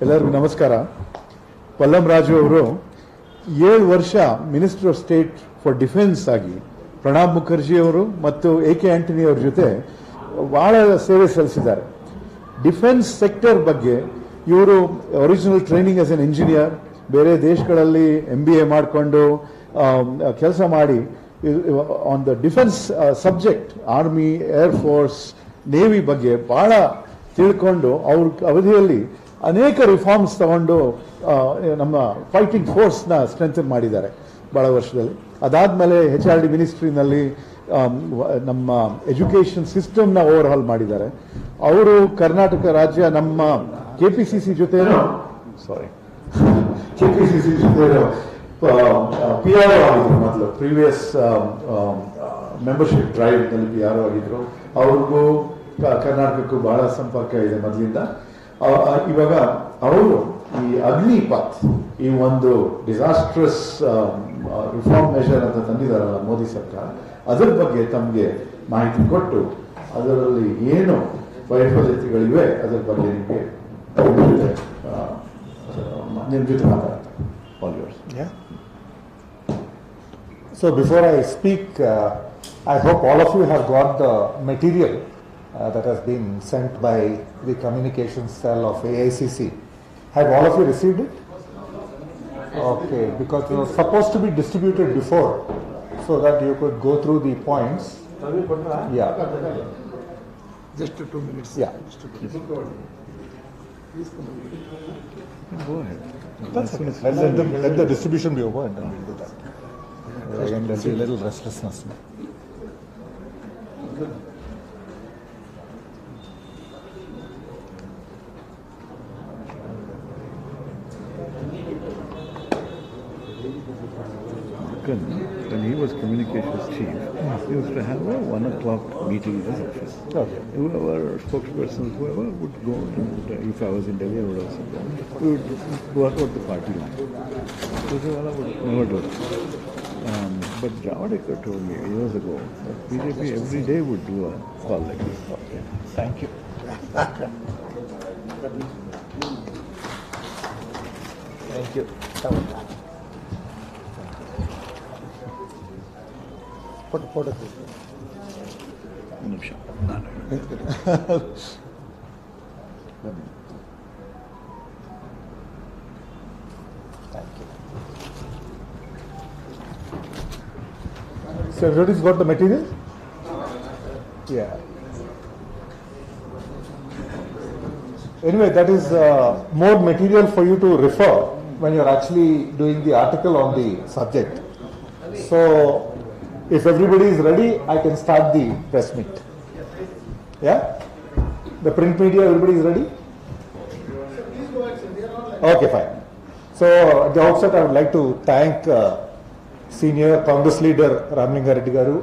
ಎಲ್ಲರಿಗೂ ನಮಸ್ಕಾರ. ಪಲ್ಲಂ ರಾಜು ಅವರು 7 ವರ್ಷ minister of state for defence ಆಗಿ ಪ್ರಣಬ್ ಮುಖರ್ಜಿ ಅವರು ಮತ್ತು AK ಆಂಟನಿ ಅವ್ರ ಜೊತೆ ಬಹಳ ಸೇವೆ ಸಲ್ಲಿಸಿದ್ದಾರೆ. ಡಿಫೆನ್ಸ್ ಸೆಕ್ಟರ್ ಬಗ್ಗೆ ಇವರು original training as N engineer, ಬೇರೆ ದೇಶಗಳಲ್ಲಿ MBA ಮಾಡಿಕೊಂಡು ಕೆಲಸ ಮಾಡಿ on the defence subject army, air force, navy ಬಗ್ಗೆ ಬಹಳ ತಿಳ್ಕೊಂಡು ಅವ್ರ ಅವಧಿಯಲ್ಲಿ ಅನೇಕ ರಿಫಾರ್ಮ್ಸ್ ತಗೊಂಡು ನಮ್ಮ ಫೈಟಿಂಗ್ ಫೋರ್ಸ್ನ ಸ್ಟ್ರೆಂಥನ್ ಮಾಡಿದ್ದಾರೆ ಬಹಳ ವರ್ಷದಲ್ಲಿ. ಅದಾದಮೇಲೆ HRD ಮಿನಿಸ್ಟ್ರಿನಲ್ಲಿ ನಮ್ಮ ಎಜುಕೇಷನ್ ಸಿಸ್ಟಮ್ನ ಓವರ್ ಹಾಲ್ ಮಾಡಿದ್ದಾರೆ. ಅವರು ಕರ್ನಾಟಕ ರಾಜ್ಯ ನಮ್ಮ KPCC ಜೊತೆ PRO ಆಗಿದ್ರು. ಮೊದಲು ಪ್ರೀವಿಯಸ್ ಮೆಂಬರ್ಶಿಪ್ ಡ್ರೈವ್ನಲ್ಲಿ PRO ಆಗಿದ್ರು. ಅವ್ರಿಗೂ ಕರ್ನಾಟಕಕ್ಕೂ ಬಹಳ ಸಂಪರ್ಕ ಇದೆ ಮೊದಲಿಂದ. ಇವಾಗ ಅವರು ಈ ಅಗ್ನಿಪಥ್, ಈ ಒಂದು ಡಿಸಾಸ್ಟ್ರಸ್ ರಿಫಾರ್ಮ್ ಮೆಷರ್ ಅಂತ ತಂದಿದ್ದಾರಲ್ಲ ಮೋದಿ ಸರ್ಕಾರ, ಅದರ ಬಗ್ಗೆ ತಮಗೆ ಮಾಹಿತಿ ಕೊಟ್ಟು ಅದರಲ್ಲಿ ಏನು ವೈಫಲ್ಯತೆಗಳಿವೆ ಅದರ ಬಗ್ಗೆ ನಿಮ್ಮ ಜೊತೆ ಮಾತಾಡ್ತಾರೆ. All yours. So before I speak, I hope all of you have got the material that has been sent by the communications cell of AICC. Have all of you received it? Okay, because it was supposed to be distributed before so that you could go through the points. Yeah. Just 2 minutes. Yeah. Go ahead. That's okay. Let the distribution be over and then we'll do that. Again, there'll be a little restlessness. When he was communications chief, he used to have a 1 o'clock meeting in his office. Okay. Whoever spokespersons, whoever would go, and if I was in Delhi, I would also go. We would work out the party line. Surjewala would never do that. But Javadekar told me years ago that BJP every day would do a call like this. Okay. Thank you. Thank you. Photo. ನಿಮಿಷ Thank you. So everybody's got the material? Yeah. Anyway, that is more material for you to refer when you're actually doing the article on the subject. So if everybody is ready, I can start the press meet. Yeah? The print media, everybody is ready? Okay, fine. So at the outset, I would like to thank Senior Congress leader Ramlinga Reddy Garu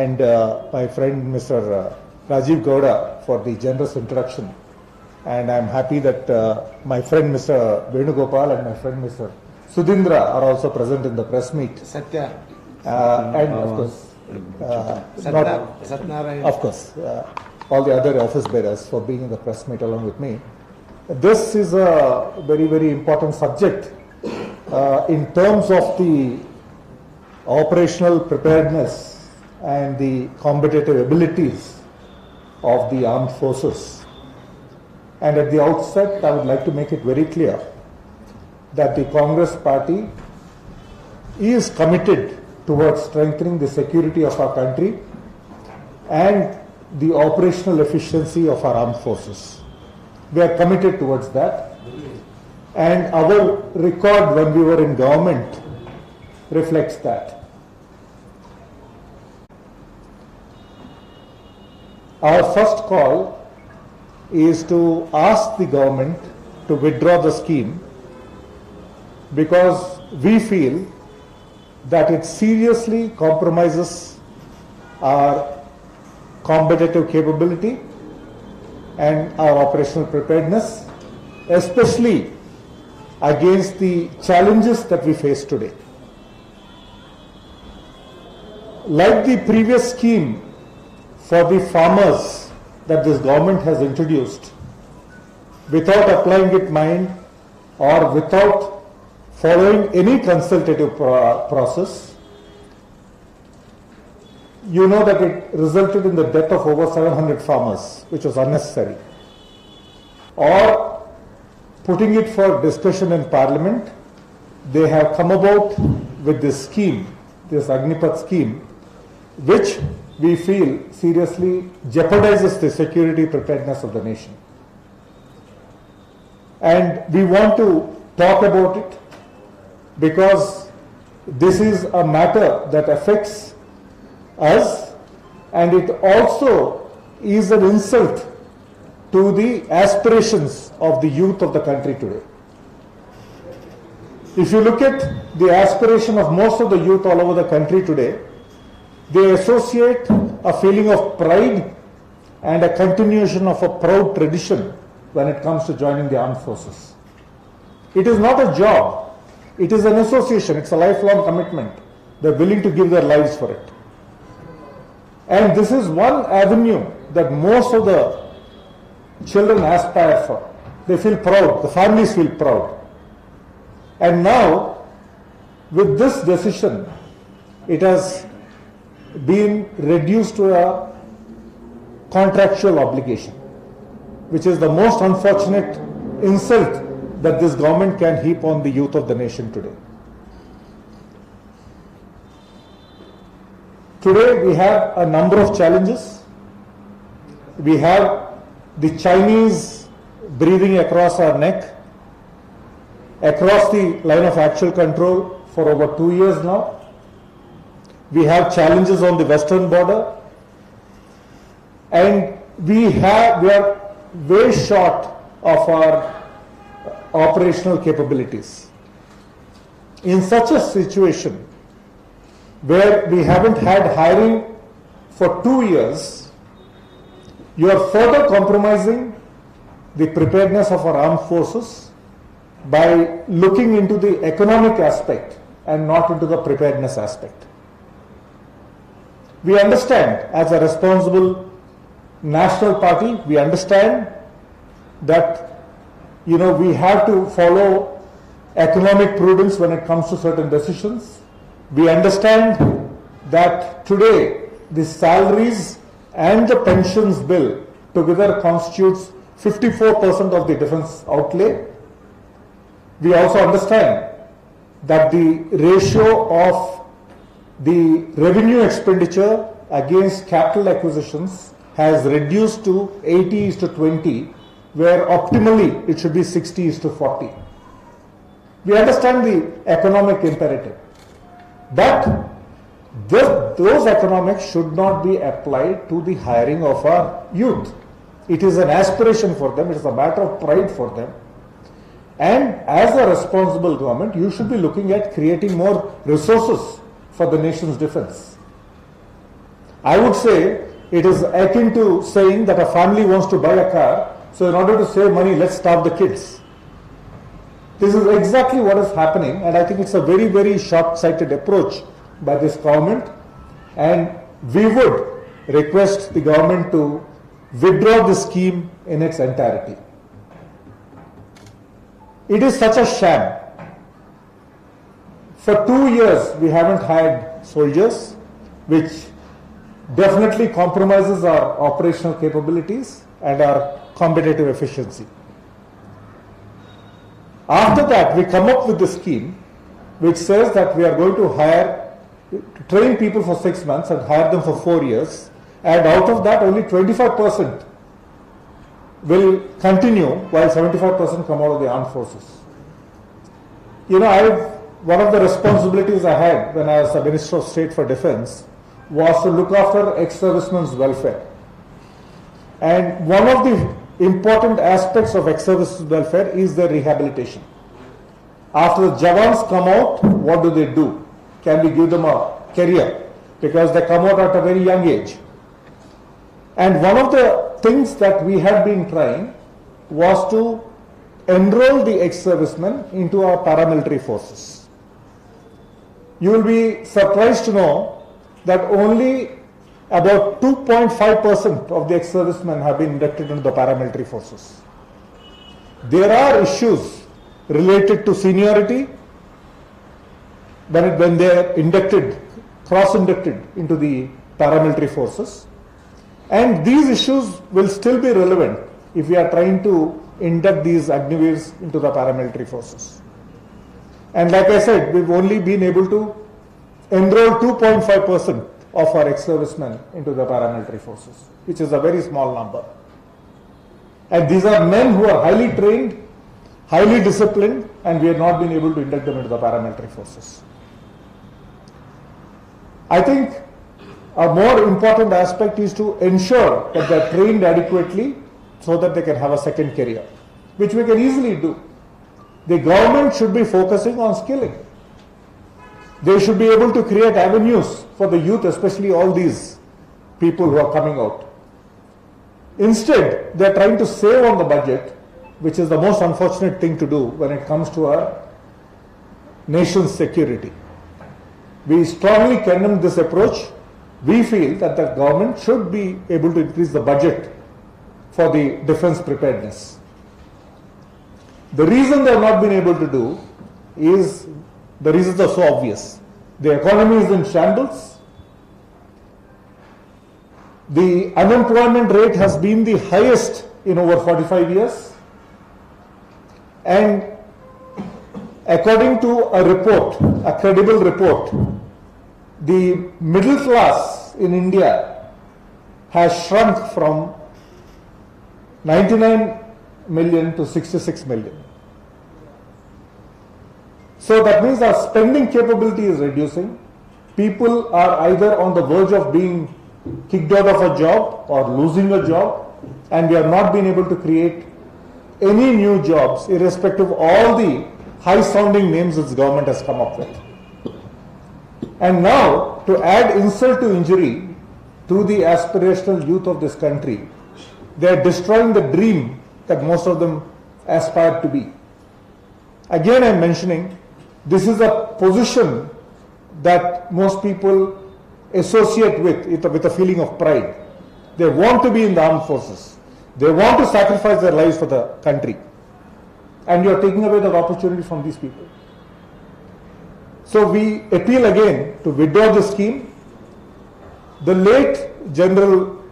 and my friend Mr. Rajiv Gowda for the generous introduction. And I'm happy that my friend Mr. Venugopal and my friend Mr. Sudhindra are also present in the press meet. Satya. And of course, Satnarayan. of course, all the other office bearers for being in the press meet along with me. This is a very, very important subject in terms of the operational preparedness and the competitive abilities of the armed forces. And at the outset, I would like to make it very clear that the Congress party is committed towards strengthening the security of our country and the operational efficiency of our armed forces. We are committed towards that, and our record when we were in government reflects that. Our first call is to ask the government to withdraw the scheme because we feel that it seriously compromises our competitive capability and our operational preparedness, especially against the challenges that we face today. Like the previous scheme for the farmers that this government has introduced, without applying it mind or without following any consultative process. You know that it resulted in the death of over 700 farmers, which was unnecessary. Or putting it for discussion in Parliament, they have come about with this scheme, this Agnipath scheme, which we feel seriously jeopardizes the security preparedness of the nation. And we want to talk about it because this is a matter that affects us, and it also is an insult to the aspirations of the youth of the country today. If you look at the aspiration of most of the youth all over the country today, they associate a feeling of pride and a continuation of a proud tradition when it comes to joining the armed forces. It is not a job, it is an association, it's a lifelong commitment. They're willing to give their lives for it. And this is one avenue that most of the children aspire for. They feel proud, the families feel proud. And now, with this decision, it has been reduced to a contractual obligation, which is the most unfortunate insult that this government can heap on the youth of the nation today. Today we have a number of challenges. We have the Chinese breathing across our neck, across the line of actual control for over 2 years now. We have challenges on the western border, and we are way short of our operational capabilities. In such a situation where we haven't had hiring for 2 years, you are further compromising the preparedness of our armed forces by looking into the economic aspect and not into the preparedness aspect. We understand, as a responsible national party, we understand that we have to follow economic prudence when it comes to certain decisions. We understand that today the salaries and the pensions bill together constitutes 54% of the defense outlay. We also understand that the ratio of the revenue expenditure against capital acquisitions has reduced to 80:20, where optimally it should be 60:40. We understand the economic imperative, but those economics should not be applied to the hiring of our youth. It is an aspiration for them, it is a matter of pride for them. And as a responsible government, you should be looking at creating more resources for the nation's defense. I would say it is akin to saying that a family wants to buy a car, so in order to save money, let's starve the kids. This is exactly what is happening, and I think it's a very, very short-sighted approach by this government, and we would request the government to withdraw the scheme in its entirety. It is such a sham. For 2 years, we haven't had soldiers, which definitely compromises our operational capabilities and our competitive efficiency. After that, we come up with the scheme which says that we are going to train people for 6 months and hire them for 4 years, and out of that only 25% will continue while 75% come out of the armed forces. One of the responsibilities I had when I was a Minister of State for Defence was to look after ex-servicemen's welfare. And one of the important aspects of ex-servicemen's welfare is their rehabilitation. After the Jawans come out, what do? Can we give them a career? Because they come out at a very young age. And one of the things that we have been trying was to enroll the ex-servicemen into our paramilitary forces. You will be surprised to know that only about 2.5% of the ex-servicemen have been inducted into the paramilitary forces. There are issues related to seniority when they are inducted, cross-inducted into the paramilitary forces. And these issues will still be relevant if we are trying to induct these Agniveers into the paramilitary forces. And like I said, we've only been able to enroll 2.5% of our ex-servicemen into the paramilitary forces, which is a very small number. And these are men who are highly trained, highly disciplined, and we have not been able to induct them into the paramilitary forces. I think a more important aspect is to ensure that they are trained adequately so that they can have a second career, which we can easily do. The government should be focusing on skilling. They should be able to create avenues for the youth, especially all these people who are coming out. Instead, they are trying to save on the budget, which is the most unfortunate thing to do when it comes to our nation's security. We strongly condemn this approach. We feel that the government should be able to increase the budget for the defense preparedness. The reason they have not been able to do is, the reasons are so obvious. The economy is in shambles. The unemployment rate has been the highest in over 45 years. And according to a report, a credible report, the middle class in India has shrunk from 99 million to 66 million. So that means our spending capability is reducing. People are either on the verge of being kicked out of a job or losing a job, and we have not been able to create any new jobs, irrespective of all the high-sounding names this government has come up with. And now, to add insult to injury to the aspirational youth of this country, they are destroying the dream that most of them aspire to be. Again, I am mentioning, this is a position that most people associate with a feeling of pride. They want to be in the armed forces. They want to sacrifice their lives for the country. And you are taking away that opportunity from these people. So we appeal again to withdraw the scheme. The late General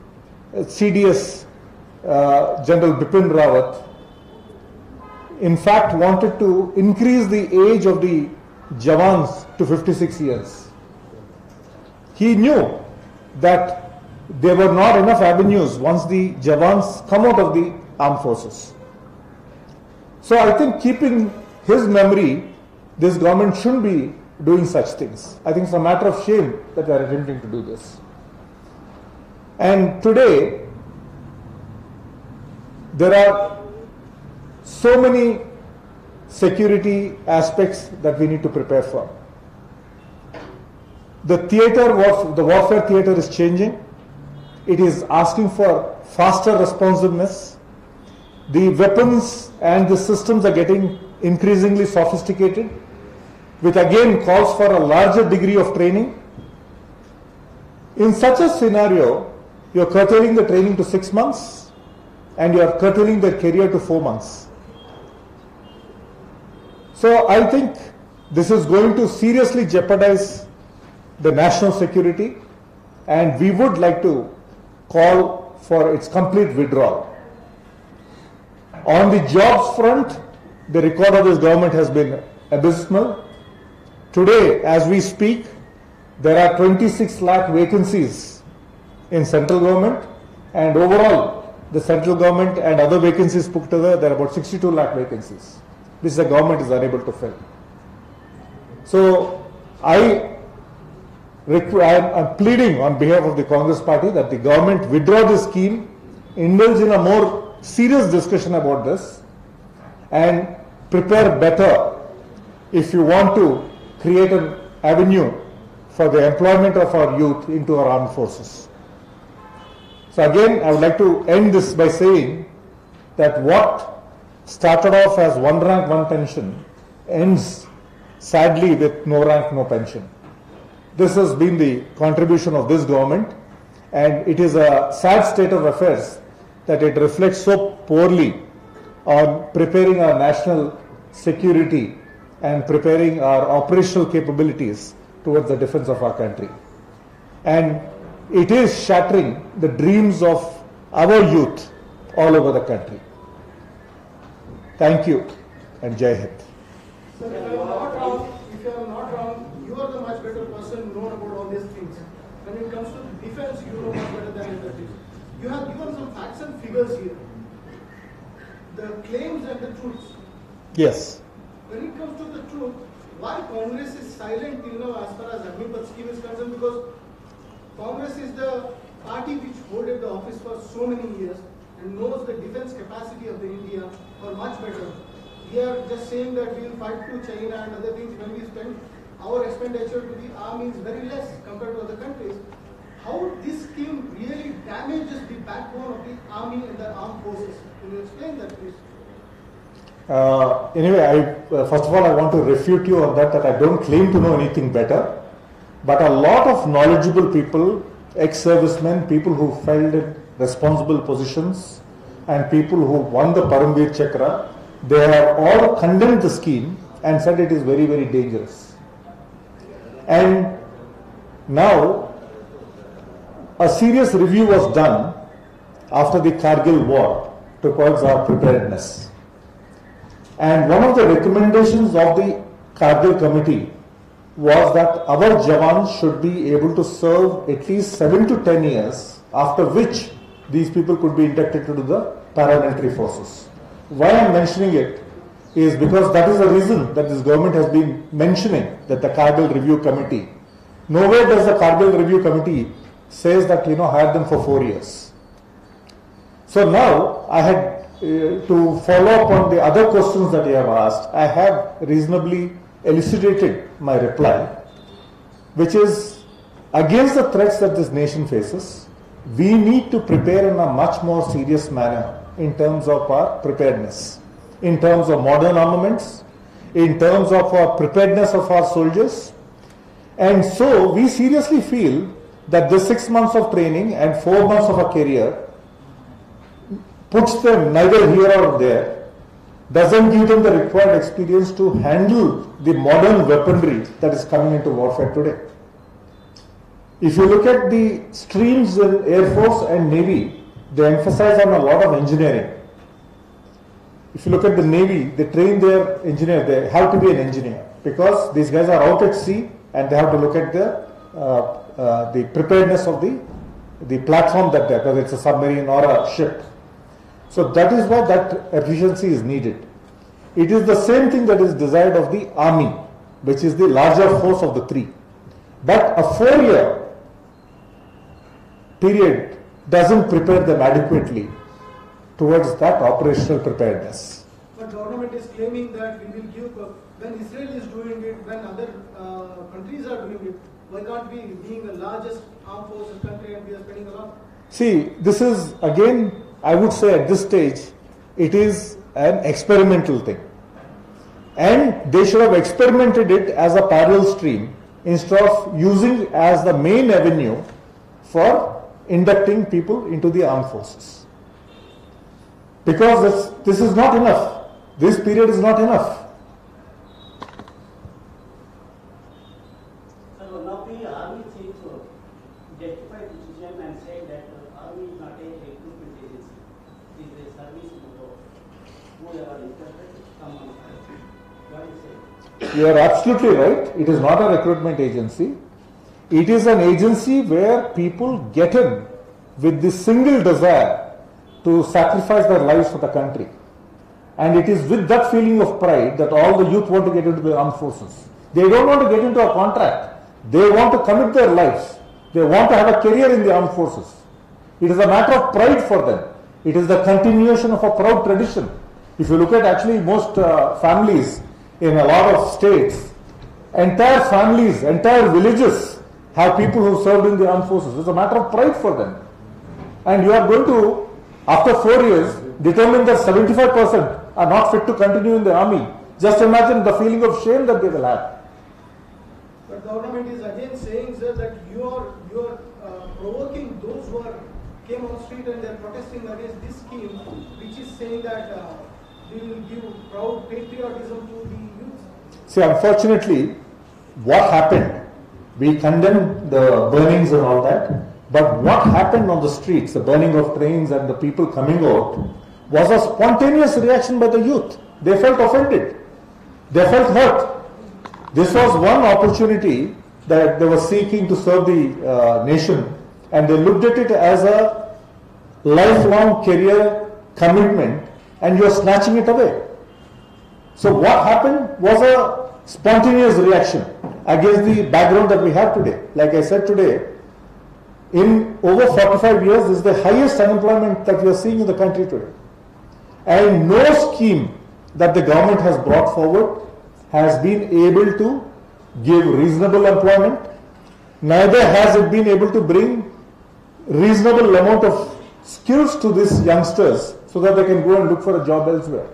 CDS, General Bipin Rawat, in fact wanted to increase the age of the Jawans to 56 years. He knew that there were not enough avenues once the Jawans come out of the armed forces. So I think keeping his memory, this government shouldn't be doing such things. I think it's a matter of shame that they are attempting to do this. And today, there are so many security aspects that we need to prepare for. The warfare theater is changing. It is asking for faster responsiveness. The weapons and the systems are getting increasingly sophisticated, which again calls for a larger degree of training. In such a scenario, you are curtailing the training to 6 months and you are curtailing their career to 4 months. So I think this is going to seriously jeopardize the national security, and we would like to call for its complete withdrawal. On the jobs front, the record of this government has been abysmal. Today, as we speak, there are 26 lakh vacancies in central government, and overall, the central government and other vacancies put together, there are about 62 lakh vacancies, which the government is unable to fill. So, I'm pleading on behalf of the Congress party that the government withdraw this scheme, indulge in a more serious discussion about this, and prepare better if you want to create an avenue for the employment of our youth into our armed forces. So again, I would like to end this by saying that what started off as one rank, one pension ends sadly with no rank, no pension. This has been the contribution of this government, and it is a sad state of affairs that it reflects so poorly on preparing our national security and preparing our operational capabilities towards the defense of our country. And it is shattering the dreams of our youth all over the country. Thank you and Jai Hind. Sir, if I am not wrong, you are the much better person known about all these things. When it comes to defense, you know much better than the things. You have given some facts and figures here. The claims and the truths. Yes. When it comes to the truth, why Congress is silent till now as far as Agnipath scheme is concerned? Because Congress is the party which holded the office for so many years and knows the defense capacity of the India for much better. We are just saying that we will fight to China and other things when we spend our expenditure to the army is very less compared to other countries. How this scheme really damages the backbone of the army and the armed forces? Can you explain that, please? Anyway, first of all, I want to refute you on that I don't claim to know anything better. But a lot of knowledgeable people, ex-servicemen, people who held in responsible positions, and people who won the Paramveer Chakra, they have all condemned the scheme and said it is very, very dangerous. And now, a serious review was done after the Kargil war towards our preparedness. And one of the recommendations of the Kargil committee was that our Jawans should be able to serve at least 7 to 10 years, after which these people could be inducted into the paramilitary forces. Why I am mentioning it is because that is the reason that this government has been mentioning that the Kargil Review Committee. Nowhere does the Kargil Review Committee says that, hire them for 4 years. So now I had to follow up on the other questions that you have asked. I have reasonably elucidated my reply, which is against the threats that this nation faces. We need to prepare in a much more serious manner in terms of our preparedness, in terms of modern armaments, in terms of our preparedness of our soldiers. And so we seriously feel that the 6 months of training and 4 months of a career puts them neither here or there, doesn't give them the required experience to handle the modern weaponry that is coming into warfare today. If you look at the streams in Air Force and Navy, they emphasize on a lot of engineering. If you look at the Navy, they train their engineer, they have to be an engineer because these guys are out at sea and they have to look at the preparedness of the platform that they have, whether it's a submarine or a ship. So that is why that efficiency is needed. It is the same thing that is desired of the army, which is the larger force of the three. But a 4-year period doesn't prepare them adequately towards that operational preparedness. But government is claiming that we will give, when Israel is doing it, when other countries are doing it, why can't we, being the largest armed forces country and we are spending a lot? See, this is again, I would say at this stage, it is an experimental thing. And they should have experimented it as a parallel stream instead of using as the main avenue for inducting people into the armed forces. Because this is not enough. This period is not enough. So one of the army chiefs justified the decision and said that army is not a recruitment agency. It is a service bureau. Whoever interested, come on. What do you say? You are absolutely right. It is not a recruitment agency. It is an agency where people get in with the single desire to sacrifice their lives for the country. And it is with that feeling of pride that all the youth want to get into the armed forces. They don't want to get into a contract. They want to commit their lives. They want to have a career in the armed forces. It is a matter of pride for them. It is the continuation of a proud tradition. If you look at actually most families in a lot of states, entire families, entire villages have people who served in the armed forces. It's a matter of pride for them. And you are going to, after 4 years, determine that 75% are not fit to continue in the army. Just imagine the feeling of shame that they will have. But government is again saying, sir, that you are provoking those who came on street and they are protesting against this scheme, which is saying that we will give proud patriotism to the youth? See, unfortunately, what happened, we condemn the burnings and all that, but what happened on the streets, the burning of trains and the people coming out, was a spontaneous reaction by the youth. They felt offended. They felt hurt. This was one opportunity that they were seeking to serve the nation, and they looked at it as a lifelong career commitment, and you are snatching it away. So what happened was a spontaneous reaction against the background that we have today. Like I said today, in over 45 years, this is the highest unemployment that we are seeing in the country today. And no scheme that the government has brought forward has been able to give reasonable employment. Neither has it been able to bring reasonable amount of skills to these youngsters so that they can go and look for a job elsewhere.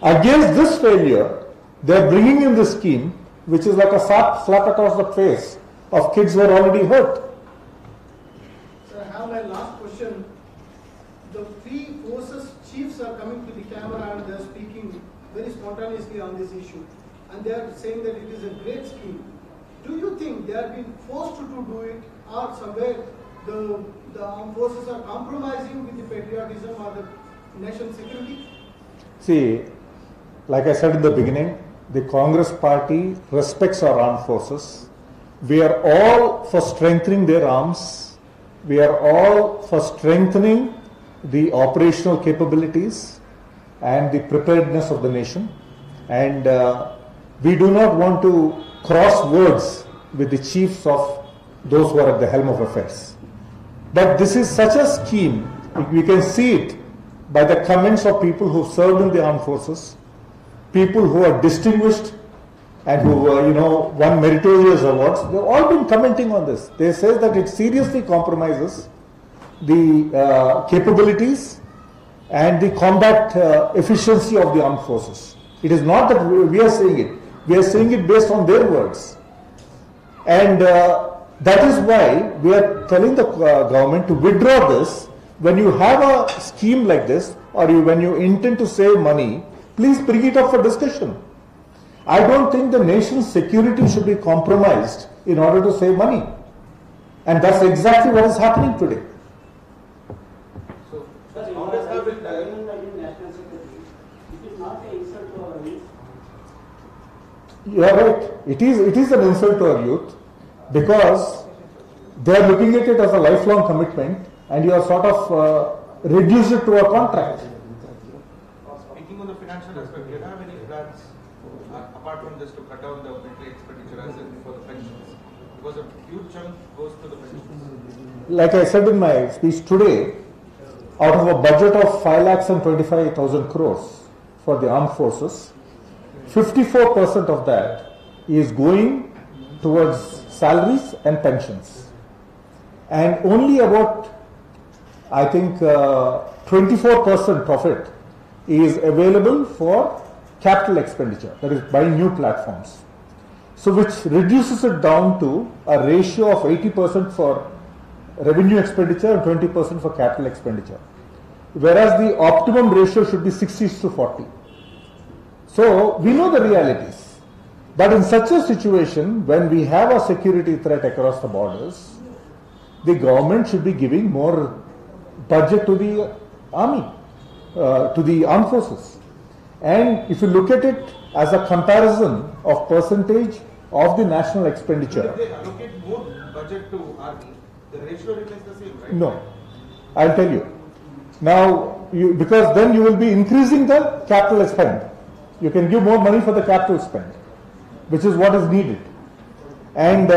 Against this failure, they are bringing in this scheme, which is like a slap across the face of kids who are already hurt. Sir, I have my last question. The three forces chiefs are coming to the camera and they are speaking very spontaneously on this issue. And they are saying that it is a great scheme. Do you think they are being forced to do it, or somewhere the armed forces are compromising with the patriotism or the national security? See, like I said in the beginning, the Congress party respects our armed forces. We are all for strengthening their arms. We are all for strengthening the operational capabilities and the preparedness of the nation. And we do not want to cross words with the chiefs of those who are at the helm of affairs. But this is such a scheme, we can see it by the comments of people who served in the armed forces, people who are distinguished and who won meritorious awards. They've all been commenting on this. They say that it seriously compromises the capabilities and the combat efficiency of the armed forces. It is not that we are saying it. We are saying it based on their words. And that is why we are telling the government to withdraw this. When you have a scheme like this, or when you intend to save money, please bring it up for discussion. I don't think the nation's security should be compromised in order to save money. And that's exactly what is happening today. So, sir, you are against national security. It is not an insult to our youth. You are right. It is an insult to our youth because they are looking at it as a lifelong commitment, and you are sort of reduce it to a contract. Speaking on the financial aspect, do you have any plans apart from this to cut down the military expenditure as in for the pensions? Because a huge chunk goes to the pensions. Like I said in my speech today, out of a budget of 5,25,000 crores for the armed forces, 54% of that is going towards salaries and pensions. And only about, I think, 24% of it is available for capital expenditure, that is buying new platforms. So which reduces it down to a ratio of 80% for revenue expenditure and 20% for capital expenditure. Whereas the optimum ratio should be 60:40. So we know the realities. But in such a situation, when we have a security threat across the borders, the government should be giving more budget to the army, to the armed forces. And if you look at it as a comparison of percentage of the national expenditure. If they allocate more budget to army, the ratio remains the same, right? No, I'll tell you. Now, because then you will be increasing the capital spend. You can give more money for the capital spend, which is what is needed. And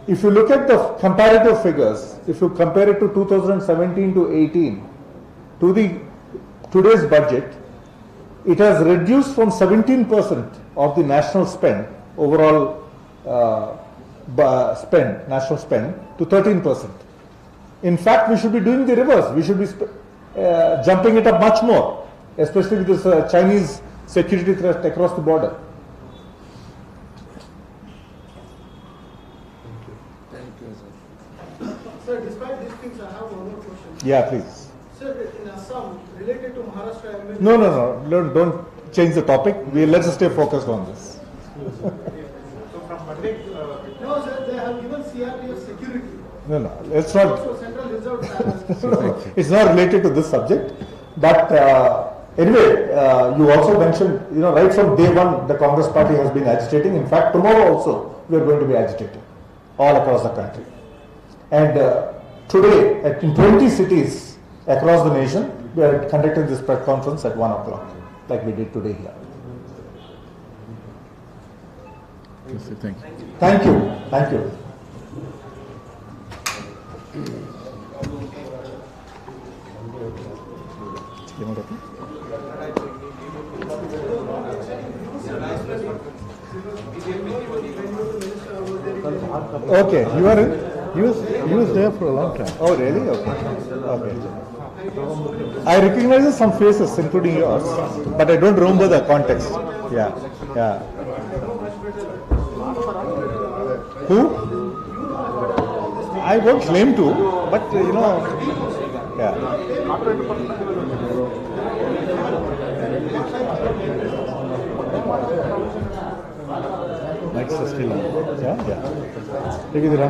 if you look at the comparative figures, if you compare it to 2017 to 18, to the today's budget, it has reduced from 17% of the national spend, overall national spend, to 13%. In fact, we should be doing the reverse. We should be jumping it up much more, especially with this Chinese security threat across the border. Sir, despite these things, I have one more question. Yeah, please. Sir, in Assam, related to Maharashtra, No. Don't change the topic. Let's stay focused on this. So from Monday, No, sir, they have given CRPF security. No. It's not. Also Central Reserve. It's not related to this subject. But anyway, you also mentioned, right from day one, the Congress party has been agitating. In fact, tomorrow also, we are going to be agitating all across the country. And today, in 20 cities across the nation, we are conducting this press conference at 1 o'clock, like we did today here. Thank you. Thank you. Thank you. Okay, you are in? He was there for a long time. Oh, really? Okay. I recognize some faces, including yours, but I don't remember the context. Yeah. Who? I won't claim to, but yeah. Next is still on. Yeah. ಹೇಗಿದ್ದೀರಾ